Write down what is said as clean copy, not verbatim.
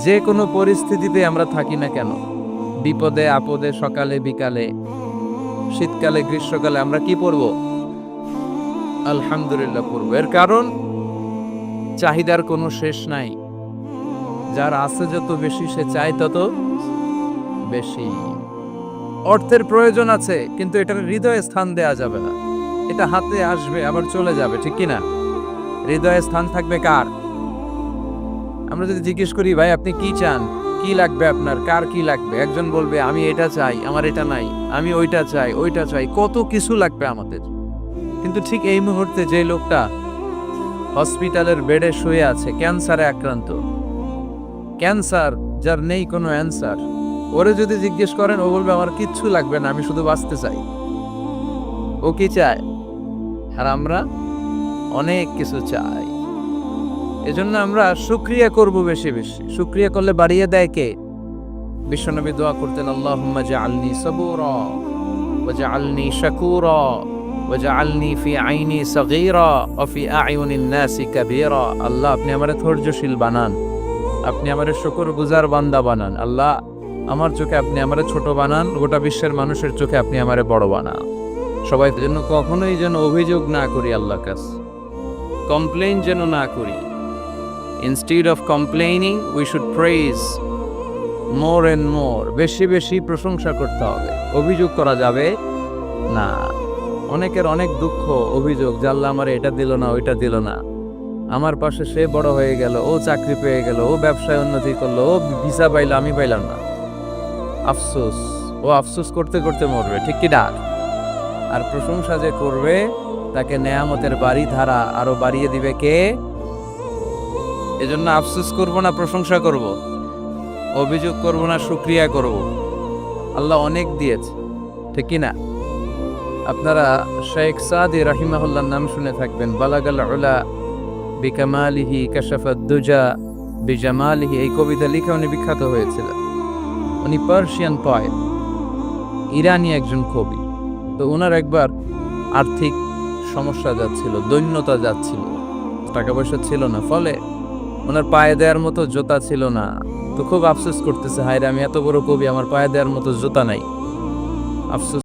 যে কোনো পরিস্থিতিতে আমরা থাকি না কেন, বিপদে আপদে, সকালে বিকালে, শীতকালে গ্রীষ্মকালে আমরা কি পড়ব? আলহামদুলিল্লাহ পড়ব। এর কারণ চাহিদার কোনো শেষ নাই। যার আছে যত বেশি সে চায় তত বেশি। অর্থের প্রয়োজন আছে, কিন্তু এটার হৃদয়ে স্থান দেয়া যাবে না। এটা হাতে আসবে আবার চলে যাবে, ঠিক কি না? হৃদয়ে স্থান থাকবে কার? আমরা যদি জিজ্ঞেস করি, ভাই আপনি কি চান, কি লাগবে আপনার, কার কি লাগবে, একজন বলবে আমি এটা চাই, আমার এটা নাই, আমি ওইটা চাই, ওইটা চাই, কত কিছু লাগবে আমাদের। কিন্তু ঠিক এই মুহূর্তে যে লোকটা হসপিটালের বেডে শুয়ে আছে, ক্যান্সারে আক্রান্ত, ক্যান্সার যার নেই কোনো অ্যান্সার, ওরে যদি জিজ্ঞেস করেন ও বলবে আমার কিচ্ছু লাগবে না, আমি শুধু বাঁচতে চাই। ও কি চায়? আর আমরা অনেক কিছু চাই। এজন্য আমরা শুকরিয়া করব বেশি বেশি। শুকরিয়া করলে বাড়িয়ে দেয় কে? বিশ্বনবী দোয়া করতেন, আল্লাহুম্মা জাআলনি সাবুরা ওয়া জাআলনি শাকুরা ওয়া জাআলনি ফি আইনি সাগীরা ওয়া ফি আ'য়ুনিন নাসি কাবীরা। আল্লাহ আপনি আমারে ধৈর্যশীল বানান, আপনি আমারে শুকরগুজার বান্দা বানান। আল্লাহ আমার চোখে আপনি আমারে ছোট বানান, গোটা বিশ্বের মানুষের চোখে আপনি আমারে বড় বানান। সবাই যেন কখনোই যেন অভিযোগ না করি আল্লাহর কাছে, কমপ্লেইন যেন না করি। Instead of complaining, we should praise more and more. বেশি বেশি প্রশংসা করতে হবে, অভিযোগ করা যাবে না। অনেকের অনেক দুঃখ, অভিযোগ, জাল্লা আমার এটা দিল না, ওইটা দিল না, আমার পাশে সে বড় হয়ে গেল, ও চাকরি পেয়ে গেল, ও ব্যবসায় উন্নতি করলো, ও ভিসা পাইলো, আমি পাইলাম না। আফসোস, ও আফসোস করতে করতে মরবে, ঠিক কি না? আর প্রশংসা যে করবে তাকে নেয়ামতের বাড়ি ধারা আরো বাড়িয়ে দিবে কে? এজন্য আফসোস করব না, প্রশংসা করব, অভিযোগ করব না, শুকরিয়া করব। আল্লাহ অনেক দিয়েছে, ঠিক কি না? আপনারা শেখ সাদি রাহিমাহুল্লাহর নাম শুনে থাকবেন। বালাগাল উলা বিকামালিহি কাশাফাদ দুজা বিজামালিহি, এই কবিতা লিখে উনি বিখ্যাত হয়েছিলেন। উনি পার্সিয়ান পয়েট, ইরানি একজন কবি। তো ওনার একবার আর্থিক সমস্যা যাচ্ছিল, দৈন্যতা যাচ্ছিল, টাকা পয়সা ছিল না, ফলে ওনার পায়ে দেওয়ার মতো জুতা ছিল না। তো খুব আফসোস করতেছে, হায় রে আমি এত বড় কবি, আমার পায়ে দেওয়ার মতো জুতা নাই। আফসোস